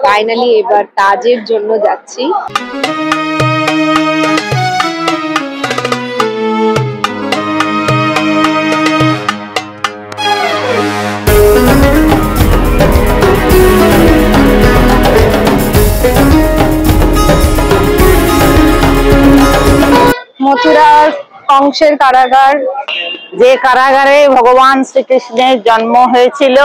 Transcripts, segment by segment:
Finally এবার তাজের জন্য যাচ্ছি। মথুরার কংসের কারাগার, যে কারাগারে ভগবান শ্রীকৃষ্ণের জন্ম হয়েছিল।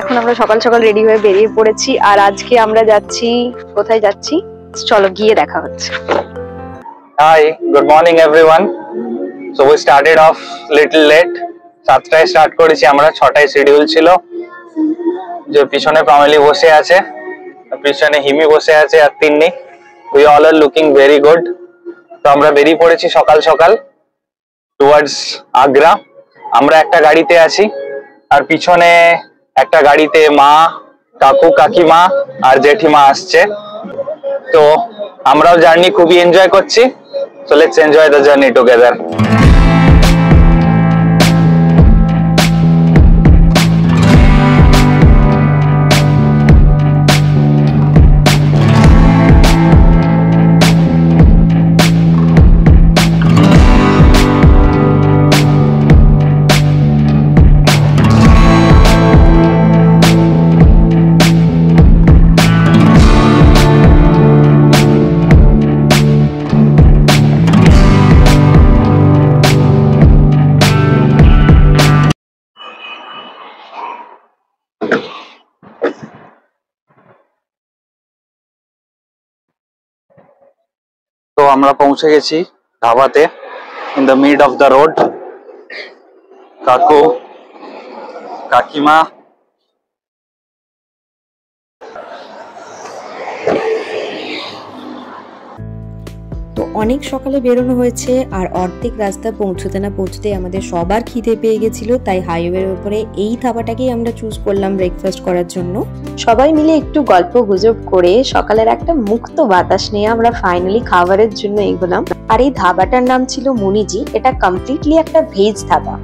এখন আমরা সকাল সকাল রেডি হয়ে বেরিয়ে পড়েছি, আর আজকে আমরা যাচ্ছি, কোথায় যাচ্ছি চলো গিয়ে দেখা হচ্ছে। Hi, good morning everyone. So we started off little late. 7টায় স্টার্ট করেছি আমরা, 6টায় শিডিউল ছিল। যে পিছনে ফ্যামিলি বসে আছে, পিছনে হিমি বসে আছে আর Tinni. We all are looking very good. তো আমরা বেরিয়ে পড়েছি সকাল সকাল টুয়ার্ডস আগ্রা। আমরা একটা গাড়িতে আছি আর পিছনে একটা গাড়িতে মা, কাকু, কাকিমা আর জেঠিমা আসছে। তো আমরাও জার্নি খুবই এনজয় করছি। So let's enjoy the journey together. তো আমরা পৌঁছে গেছি ধাবাতে, in the mid of the road. কাকু, কাকিমা, তো অনেক সকালে বেরোনো হয়েছে, আর অর্ধেক রাস্তা পৌঁছতে না পৌঁছতে আমাদের সবার খিদে পেয়ে গেছিল। তাই হাইওয়ের উপরে এই ধাবাটাকেই আমরা চুজ করলাম ব্রেকফাস্ট করার জন্য। সবাই মিলে একটু গল্প গুজব করে সকালের একটা মুক্ত বাতাস নিয়ে আমরা ফাইনালি খাবারের জন্য এগোলাম। আর এই ধাবাটার নাম ছিল মুনিজি। এটা কমপ্লিটলি একটা ভেজ ধাবা।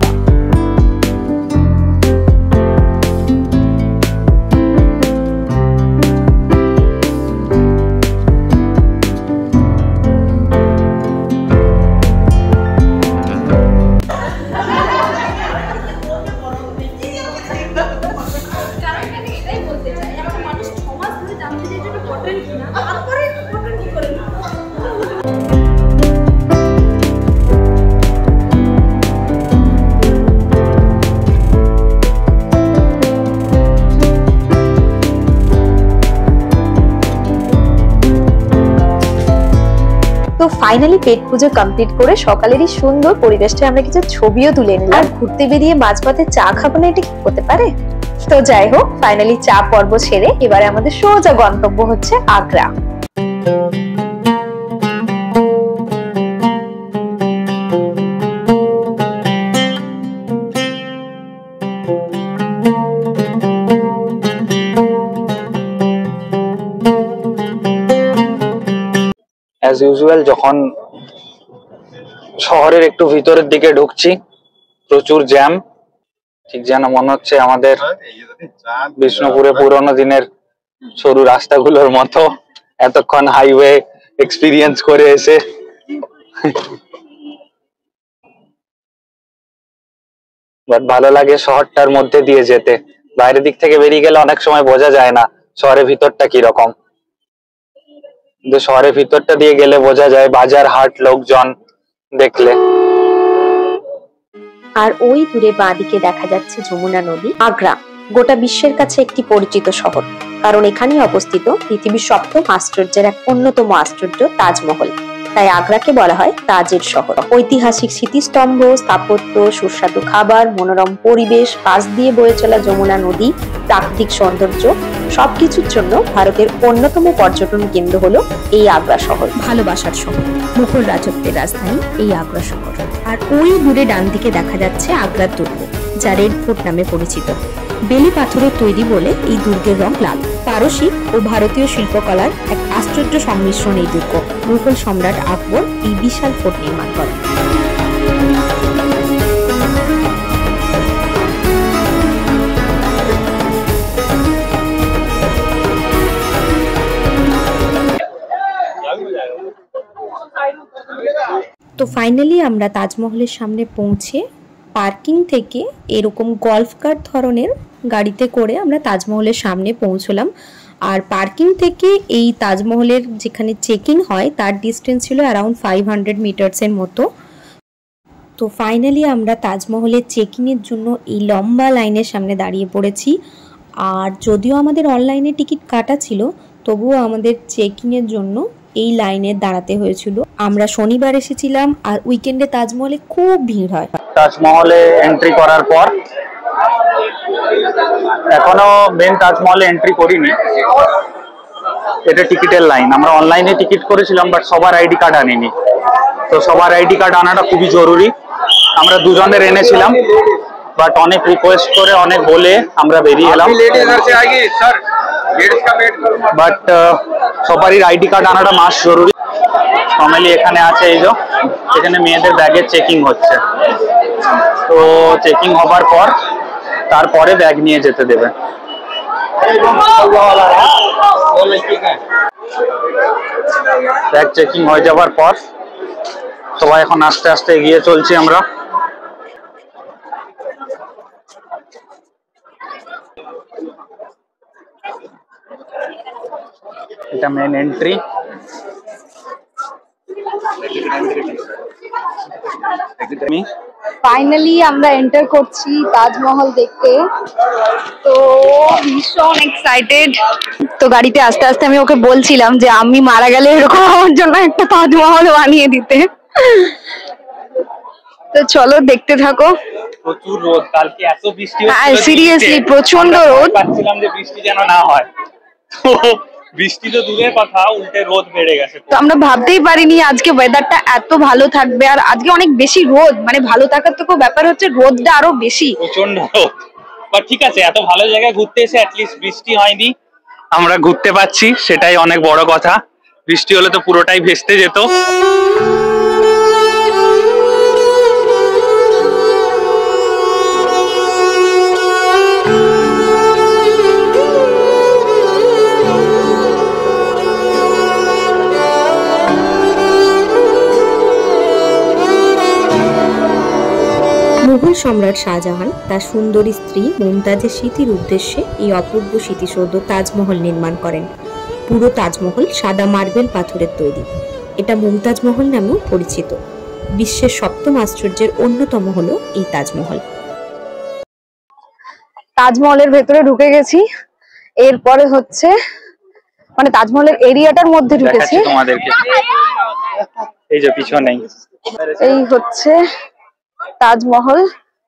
তো ফাইনালি পেট পুজো কমপ্লিট করে সকালেরই সুন্দর পরিবেশটা আমরা কিছু ছবিও তুলে নিলাম। আর ঘুরতে বেরিয়ে মাঝপথে চা খাবো না, এটা কি হতে পারে? তো যাই হোক, ফাইনালি চা পর্ব ছেড়ে এবারে আমাদের সোজা গন্তব্য হচ্ছে আগ্রা। অ্যাজ ইউজুয়াল যখন শহরের একটু ভিতরের দিকে ঢুকছি, প্রচুর জ্যাম। ঠিক যেন মনে হচ্ছে আমাদের বিষ্ণুপুরে পুরোনো দিনের সরু রাস্তাগুলোর মতো, এতক্ষণ হাইওয়ে এক্সপিরিয়েন্স করে এসে। বাট ভালো লাগে শহরটার মধ্যে দিয়ে যেতে। বাইরের দিক থেকে বেরিয়ে গেলে অনেক সময় বোঝা যায় না শহরের ভিতরটা কিরকম, কিন্তু শহরের ভিতরটা দিয়ে গেলে বোঝা যায়, বাজার হাট লোকজন দেখলে। আর ওই দূরে বাঁদিকে দেখা যাচ্ছে যমুনা নদী। আগ্রা গোটা বিশ্বের কাছে একটি পরিচিত শহর, কারণ এখানেই অবস্থিত পৃথিবীর সপ্তম আশ্চর্যের এক অন্যতম আশ্চর্য তাজমহল। তাই আগ্রাকে বলা হয় তাজের শহর। ঐতিহাসিক স্মৃতিস্তম্ভ, স্থাপত্য, সুস্বাদু খাবার, মনোরম পরিবেশ, পাশ দিয়ে বয়ে চলা যমুনা নদী, প্রাকৃতিক সৌন্দর্য সবকিছুর জন্য ভারতের অন্যতম পর্যটন কেন্দ্র হলো এই আগ্রা শহর। ভালোবাসার শহর, মুঘল রাজত্বের রাজধানী এই আগ্রা শহর। আর ওই দূরে ডান দিকে দেখা যাচ্ছে আগ্রার দুর্গ, যা রেড ফোর্ট নামে পরিচিত। বেলে পাথরের তৈরি বলে এই দুর্গের রং লাল। পারসিক ও ভারতীয় শিল্পকলার এক আশ্চর্য সংমিশ্রণ এই দুর্গ। মুঘল সম্রাট আকবর এই বিশাল ফোর্ট নির্মাণ করেন। তো ফাইনালি আমরা তাজমহলের সামনে পৌঁছে পার্কিং থেকে এরকম গল্ফ কার্ট ধরনের গাড়িতে করে আমরা তাজমহলের সামনে পৌঁছলাম। আর পার্কিং থেকে এই তাজমহলের যেখানে চেক ইন হয় তার ডিস্টেন্স ছিল অ্যারাউন্ড 500 মিটার্সের মতো। তো ফাইনালি আমরা তাজমহলের চেক ইনের জন্য এই লম্বা লাইনের সামনে দাঁড়িয়ে পড়েছি। আর যদিও আমাদের অনলাইনে টিকিট কাটা ছিল, তবুও আমাদের চেক ইনের জন্য এই লাইনে দাঁড়াতে হয়েছিল। আমরা শনিবার এসেছিলাম, আর উইকেন্ডে তাজমহলে খুব ভিড় হয়। তাজমহলে এন্ট্রি করার পর এখনো মেন তাজমহলে এন্ট্রি করিনি, এটা টিকিটের লাইন। আমরা অনলাইনে টিকিট করেছিলাম, বাট সবার আইডি কার্ড আনিনি। তো সবার আইডি কার্ড আনাটা খুবই জরুরি। আমরা দুজনের এনেছিলাম, বাট অনেক রিকোয়েস্ট করে অনেক বলে আমরা বেরিয়ে এলাম। বাট সবারই আইডি কার্ড আনাটা মাস্ট জরুরি। নর্মালি এখানে আছে, এই যে এখানে মেয়েদের ব্যাগের চেকিং হচ্ছে। তো চেকিং হবার পর তারপরে ব্যাগ নিয়ে যেতে দেবে। ব্যাগ চেকিং হয়ে যাবার পর সবাই এখন আস্তে আস্তে এগিয়ে চলছি আমরা। এটা মেন এন্ট্রি। ফাইনালি আমরা এন্টার করছি তাজমহল দেখতে। তো ভীষণ এক্সাইটেড। তো গাড়িতে আস্তে আস্তে আমি ওকে বলছিলাম যে আমি মারা গেলে এরকম আমার জন্য একটা তাজমহল বানিয়ে দিতে। তো চলো দেখতে থাকো। প্রচুর রোদ, কালকে এত বৃষ্টি হ্যাঁ সিরিয়াসলি প্রচন্ড রোদ। পাচ্ছিলাম যে বৃষ্টি যেন না হয়, বৃষ্টি তো দূরের কথা, উল্টে রোদ বেড়ে গেছে। তো আমরা ভাবতেই পারিনি আজকে ওয়েদারটা এত ভালো থাকবে। আর আজকে অনেক বেশি রোদ, মানে ভালো থাকার তো ব্যাপার হচ্ছে রোদটা আরো বেশি, প্রচন্ড রোদ। বাট ঠিক আছে, এত ভালো জায়গায় ঘুরতে এসে অ্যাটলিস্ট বৃষ্টি হয়নি, আমরা ঘুরতে পাচ্ছি, সেটাই অনেক বড় কথা। বৃষ্টি হলে তো পুরোটাই ভেস্তে যেত। মুঘল সম্রাট শাহজাহান তার সুন্দরী স্ত্রী মুমতাজের স্মৃতির উদ্দেশ্যে এই অপূর্ব স্মৃতিসৌধ তাজমহল নির্মাণ করেন। পুরো তাজমহল সাদা মার্বেল পাথরের তৈরি। এটা মুমতাজ মহল নামেও পরিচিত। বিশ্বের সপ্তম আশ্চর্যের অন্যতম হলো এই তাজমহল। তাজমহলের ভেতরে ঢুকে গেছি। এরপরে হচ্ছে মানে তাজমহলের এরিয়াটার মধ্যে ঢুকেছি তোমাদেরকে। এই যে পিছনেই এই হচ্ছে তাজমহল।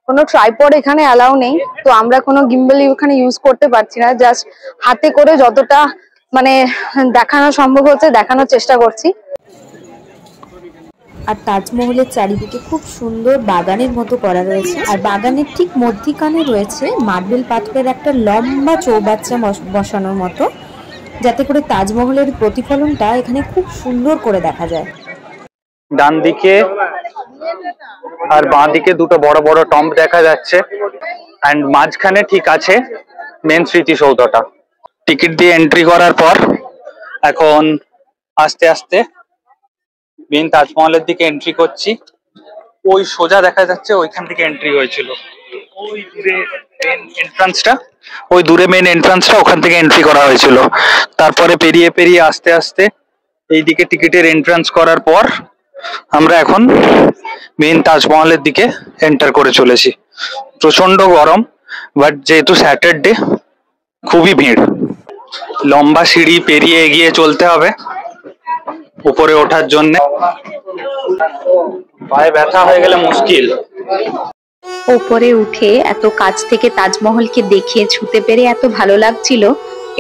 কোনো ট্রাইপড এখানে অ্যালাউ নেই, তো আমরা কোনো গিম্বল ওখানে ইউজ করতে পারছি না। জাস্ট হাতে করে যতটা মানে দেখানো সম্ভব হচ্ছে দেখানোর চেষ্টা করছি। আর তাজমহলের চারিদিকে খুব সুন্দর বাগানের মতো করা রয়েছে। আর বাগানের ঠিক মধ্যিখানে রয়েছে মার্বেল পাথরের একটা লম্বা চৌবাচ্চা বসানোর মতো, যাতে করে তাজমহলের প্রতিফলনটা এখানে খুব সুন্দর করে দেখা যায়। ডান দিকে আর বাঁ দিকে দুটো বড় বড় টম্ব দেখা যাচ্ছে, এন্ড মাঝখানে ঠিক আছে মেন স্মৃতিসৌধটা। টিকিট দিয়ে এন্ট্রি করার পর এখন আস্তে আস্তে মেন তাজমহলের দিকে এন্ট্রি করছি। ওই সোজা দেখা যাচ্ছে ওইখান থেকে এন্ট্রি হয়েছিল, ওই দূরে মেন এন্ট্রান্সটা, ওই দূরে মেন এন্ট্রান্সটা ওখান থেকে এন্ট্রি করা হয়েছিল। তারপরে পেরিয়ে পেরিয়ে আস্তে আস্তে এইদিকে টিকিটের এন্ট্রান্স করার পর আমরা এখন মেন তাজমহলের দিকে এন্টার করে চলেছি। প্রচন্ড গরম, বাট যেহেতু স্যাটারডে খুবই ভিড়। লম্বা সিঁড়ি পেরিয়ে এগিয়ে চলতে হবে। উপরে ওঠার জন্য। পায়ে ব্যথা হয়ে গেলে মুশকিল। ওপরে উঠে এত কাছ থেকে তাজমহলকে দেখে ছুতে পেরে এত ভালো লাগছিল,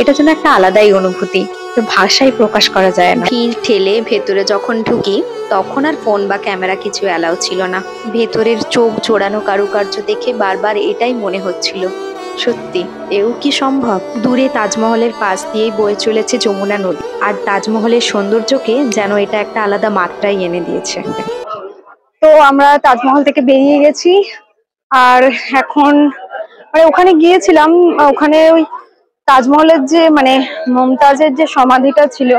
এটা যেন একটা আলাদাই অনুভূতি, তো ভাষায় প্রকাশ করা যায় না। ভিড় ঠেলে ভেতরে যখন ঢুকি তখন আর ফোন বা ক্যামেরা কিছু অ্যালাউ ছিল না। ভেতরের চোখ জোড়ানো কারুকার্য দেখে বারবার এটাই মনে হচ্ছিল, সত্যি এও কি সম্ভব। দূরে তাজমহলের পাশ দিয়েই বয়ে চলেছে যমুনা নদী, আর তাজমহলের সৌন্দর্যকে যেন এটা একটা আলাদা মাত্রায় এনে দিয়েছে। তো আমরা তাজমহল থেকে বেরিয়ে গেছি, আর এখন মানে ওখানে গিয়েছিলাম, ওখানে ওই তাজমহলের যে মানে মমতাজের যে সমাধিটা ছিল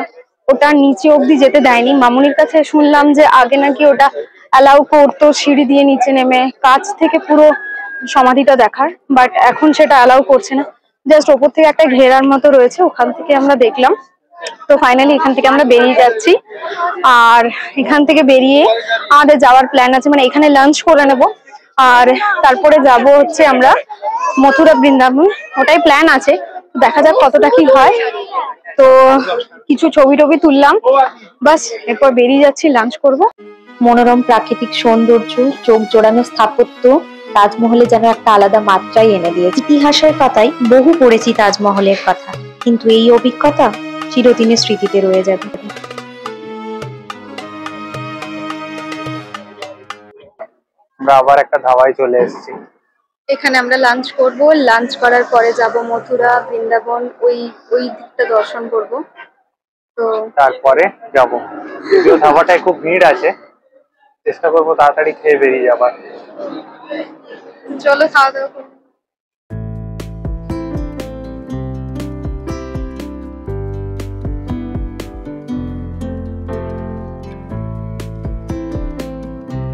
ওটার নিচে অবধি যেতে দেয়নি। মামুনির কাছে শুনলাম যে আগে নাকি ওটা অ্যালাউ করতো সিঁড়ি দিয়ে নিচে নেমে কাছ থেকে পুরো সমাধিটা দেখার, বাট এখন সেটা অ্যালাউ করছে না। জাস্ট ওপর থেকে একটা ঘেরার মতো রয়েছে, ওখান থেকে আমরা দেখলাম। তো ফাইনালি এখান থেকে আমরা বেরিয়ে যাচ্ছি, আর এখান থেকে বেরিয়ে আমাদের যাওয়ার প্ল্যান আছে, মানে এখানে লাঞ্চ করে নেব আর তারপরে যাব হচ্ছে আমরা মথুরা বৃন্দাবন, ওটাই প্ল্যান আছে। দেখা যাক কতটা কি হয়। তো কিছু ছবি টবি তুললাম, বাস এরপর বেরিয়ে যাচ্ছি, লাঞ্চ করব। মনোরম প্রাকৃতিক সৌন্দর্য, চোখ জোড়ানো স্থাপত্য তাজমহলে যেন একটা আলাদা মাত্রায় এনে দিয়েছে। ইতিহাসের পাতায় বহু পড়েছি তাজমহলের কথা, কিন্তু এই অভিজ্ঞতা চিরদিনের স্মৃতিতে রয়ে যাবে। আমরা আবার একটা ধাবায় চলে এসেছি। এখানে আমরা লাঞ্চ করব, লাঞ্চ করার পরে যাব মথুরা বৃন্দাবন, ওই দিকটা দর্শন করব। তো তারপরে যাব, যদিও ধাবাটায় খুব ভিড় আছে, চেষ্টা করবো তাড়াতাড়ি খেয়ে বেরিয়ে যাবার। চলো খাওয়া দাওয়া করবো।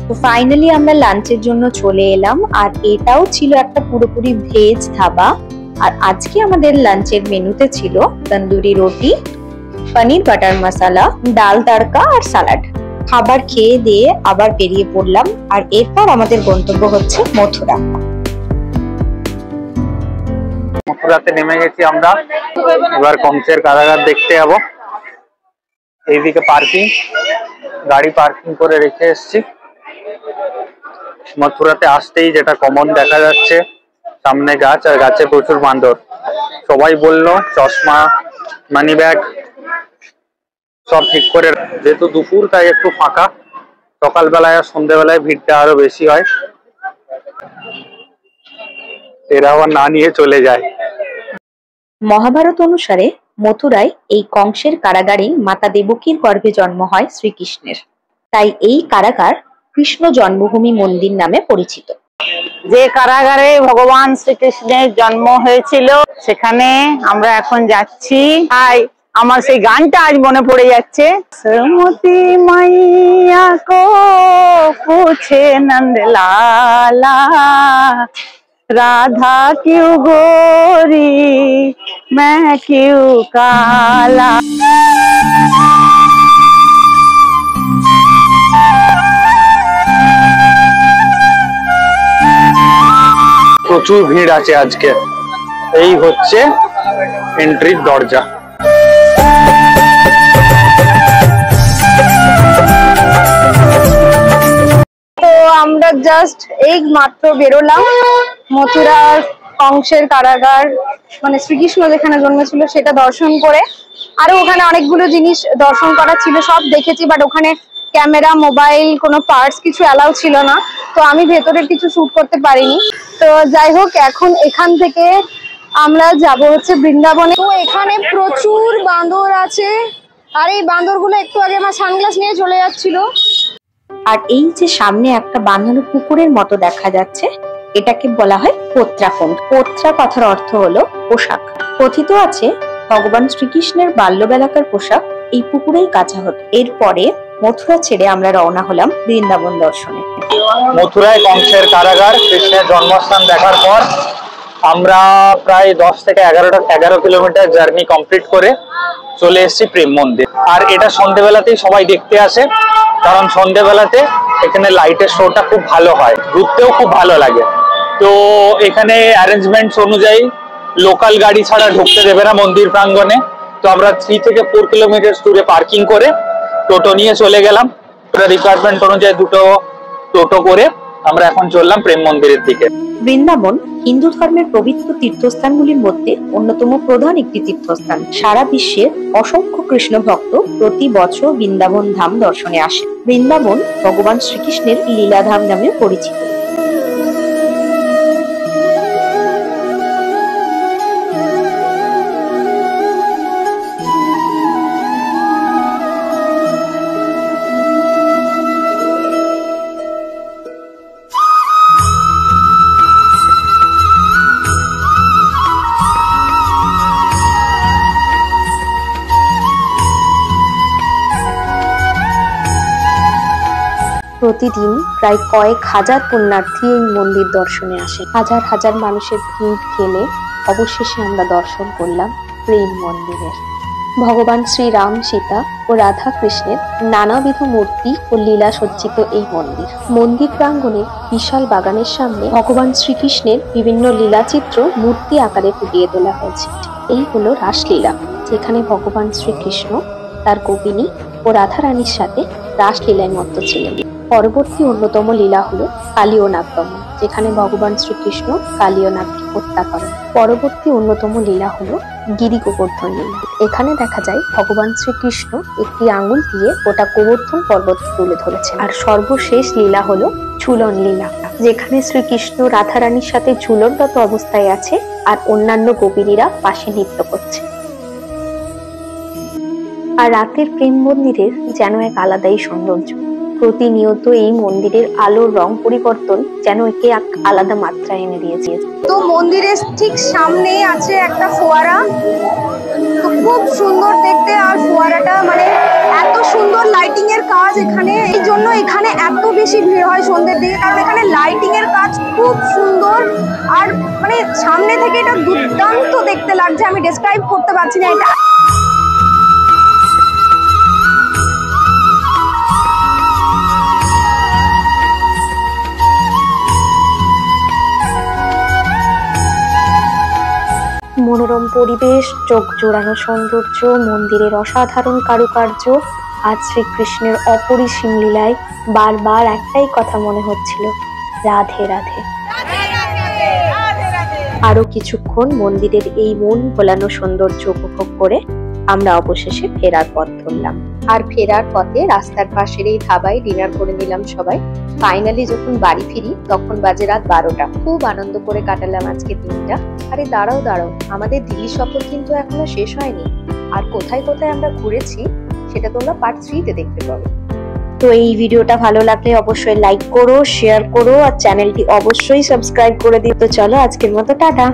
তো ফাইনালি আমরা লাঞ্চের জন্য চলে এলাম, আর এটাও ছিল একটা পুরোপুরি ভেজ ধাবা। আর আজকে আমাদের লাঞ্চের মেনুতে ছিল তন্দুরি রুটি, পনির বাটার মশলা, ডাল তড়কা আর সালাড। খাবার খেয়ে দিয়ে আবার বেরিয়ে পড়লাম, আর এরপর আমাদের গন্তব্য হচ্ছে মথুরা। মথুরাতে নেমে গেছি আমরা, এবার কংসের কারাগার দেখতে যাবো। এইদিকে পার্কিং, গাড়ি পার্কিং করে রেখে এসেছি। মথুরাতে আসতেই যেটা কমন দেখা যাচ্ছে, সামনে গাছ, আর গাছে প্রচুর বান্দর। সবাই বললো চশমা, মানি ব্যাগ সব ঠিক করে, যেহেতু দুপুর তাই একটু ফাঁকা। সকালবেলায় আর সন্ধ্যেবেলায় ভিড়টা আরো বেশি হয়, এরা আবার না নিয়ে চলে যায়। মহাভারত অনুসারে মথুরায় এই কংসের কারাগারেই মাতা দেবকীর গর্ভে জন্ম হয় শ্রীকৃষ্ণের, তাই এই কারাগার কৃষ্ণ জন্মভূমি মন্দির নামে পরিচিত। যে কারাগারে ভগবান শ্রীকৃষ্ণের জন্ম হয়েছিল সেখানে আমরা এখন যাচ্ছি। তাই আমার সেই গানটা আজ মনে পড়ে যাচ্ছে, সুমতি মাইয়া কো পুছে নন্দলালা, রাধা কিউ গোরি मैं কিউ কালা। প্রচুর ভিড় আছে আজকে। এই হচ্ছে এন্ট্রির দরজা। তো আমরা জাস্ট এই মাত্র বেরোলাম মথুরার কংসের কারাগার, মানে শ্রীকৃষ্ণ যেখানে জন্মেছিল সেটা দর্শন করে। আরো ওখানে অনেকগুলো জিনিস দর্শন করা ছিল, সব দেখেছি, বাট ওখানে ক্যামেরা, মোবাইল, কোনো পার্টস কিছু অ্যালাউ ছিল না, তো আমি ভেতরের কিছু শুট করতে পারিনি। তো যাই হোক, এখন এখান থেকে আমরা যাব হচ্ছে বৃন্দাবনে। তো এখানে প্রচুর বাঁদর আছে, আর এই বাঁদরগুলো একটু আগে আমার সানগ্লাস নিয়ে চলে যাচ্ছিল। আর এই যে সামনে একটা বাঁধানো পুকুরের মতো দেখা যাচ্ছে, এটাকে বলা হয় পোত্রাকুণ্ড। পোত্রা কথার অর্থ হলো পোশাক। কথিত আছে ভগবান শ্রীকৃষ্ণের বাল্যবেলাকার পোশাক এই পুকুরেই কাচা হতো। এরপরে মথুরা ছেড়ে আমরা রওনা হলাম বৃন্দাবন দর্শনে। মথুরায় কংসের কারাগার, কৃষ্ণের জন্মস্থান দেখার পর আমরা প্রায় 10 থেকে 11 কিলোমিটার জার্নি কমপ্লিট করে চলে এসেছি প্রেম মন্দির। আর এটা সন্ধ্যেবেলাতেই সবাই দেখতে আসে, কারণ সন্ধ্যেবেলাতে এখানে লাইটের শোটা খুব ভালো হয়, ঘুরতেও খুব ভালো লাগে। তো এখানে অ্যারেঞ্জমেন্টস অনুযায়ী লোকাল গাড়ি ছাড়া ঢুকতে দেবে না মন্দির প্রাঙ্গণে। তো আমরা 3 থেকে 4 কিলোমিটার দূরে পার্কিং করে টোটো নিয়ে চলে গেলাম। রিকোয়ারমেন্ট অনুযায়ী দুটো টোটো করে আমরা এখন চললাম প্রেম মন্দিরের দিকে। বৃন্দাবন হিন্দু ধর্মের পবিত্র তীর্থস্থানগুলির মধ্যে অন্যতম প্রধান একটি তীর্থস্থান। সারা বিশ্বের অসংখ্য কৃষ্ণ ভক্ত প্রতি বছর বৃন্দাবন ধাম দর্শনে আসেন। বৃন্দাবন ভগবান শ্রীকৃষ্ণের লীলাধাম নামে পরিচিত। প্রতিদিন প্রায় কয়েক হাজার পুণ্যার্থী এই মন্দির দর্শনে আসেন। হাজার হাজার মানুষের ভিড় ঠেলে অবশেষে আমরা দর্শন করলাম প্রেম মন্দিরের। ভগবান শ্রীরাম, সীতা ও রাধা কৃষ্ণের নানাবিধ মূর্তি ও লীলা সজ্জিত এই মন্দির। মন্দির প্রাঙ্গণে বিশাল বাগানের সামনে ভগবান শ্রীকৃষ্ণের বিভিন্ন লীলাচিত্র মূর্তি আকারে ফুটিয়ে তোলা হয়েছে। এই হলো রাসলীলা, যেখানে ভগবান শ্রীকৃষ্ণ তার গোপিনী ও রাধা রানীর সাথে রাসলীলায় মত্ত ছিলেন। পরবর্তী অন্যতম লীলা হলো কালীয় নাগদমন, যেখানে ভগবান শ্রীকৃষ্ণ কালীয় নাগকে হত্যা করেন। পরবর্তী অন্যতম লীলা হলো গিরি গোবর্ধন লীলা। এখানে দেখা যায় ভগবান শ্রীকৃষ্ণ একটি আঙ্গুল দিয়ে গোটা গোবর্ধন পর্বত তুলে ধরেছেন। আর সর্বশেষ লীলা হলো ঝুলন লীলা, যেখানে শ্রীকৃষ্ণ রাধা রানীর সাথে ঝুলনরত অবস্থায় আছে আর অন্যান্য গোপিনীরা পাশে নৃত্য করছে। আর রাতের প্রেম মন্দিরের যেন এক আলাদাই সৌন্দর্য। প্রতিনিয়ত এই মন্দিরের আলোর রং পরিবর্তন যেন একে এক আলাদা মাত্রা এনে দিয়েছে। তো মন্দিরের ঠিক সামনে আছে একটা ফোয়ারা, তো খুব সুন্দর দেখতে। আর ফোয়ারাটা মানে এত সুন্দর লাইটিং এর কাজ এখানে, এই জন্য এখানে এত বেশি ভিড় হয় সন্ধ্যের দিকে, কারণ এখানে লাইটিং এর কাজ খুব সুন্দর। আর মানে সামনে থেকে এটা দুর্দান্ত দেখতে লাগছে, আমি ডেসক্রাইব করতে পারছি না এটা। মনোরম পরিবেশ, চোখ জোড়ানো সৌন্দর্য, মন্দিরের অসাধারণ কারুকার্য আর শ্রীকৃষ্ণের অপরিসীম লীলায় বারবার একটাই কথা মনে হচ্ছিল, রাধে রাধে। আরো কিছুক্ষণ মন্দিরের এই মন ভোলানো সৌন্দর্য উপভোগ করে আমরা অবশেষে ফেরার পথ ধরলাম। আর ফেরার পথে রাস্তার পাশের এই ধাবায় ডিনার করে নিলাম সবাই। ফাইনালি যখন বাড়ি ফিরি তখন বাজে রাত 12টা। খুব আনন্দ করে কাটালাম আজকে দিনটা। আরে দাঁড়াও, আমাদের দিল্লি সফর কিন্তু এখনো শেষ হয়নি। আর কোথায় কোথায় আমরা ঘুরেছি সেটা তোমরা পার্ট 3-তে দেখতে পাবে। তো এই ভিডিওটা ভালো লাগলে অবশ্যই লাইক করো, শেয়ার করো আর চ্যানেলটি অবশ্যই সাবস্ক্রাইব করে দিও। তো চলো আজকের মতো টাটা।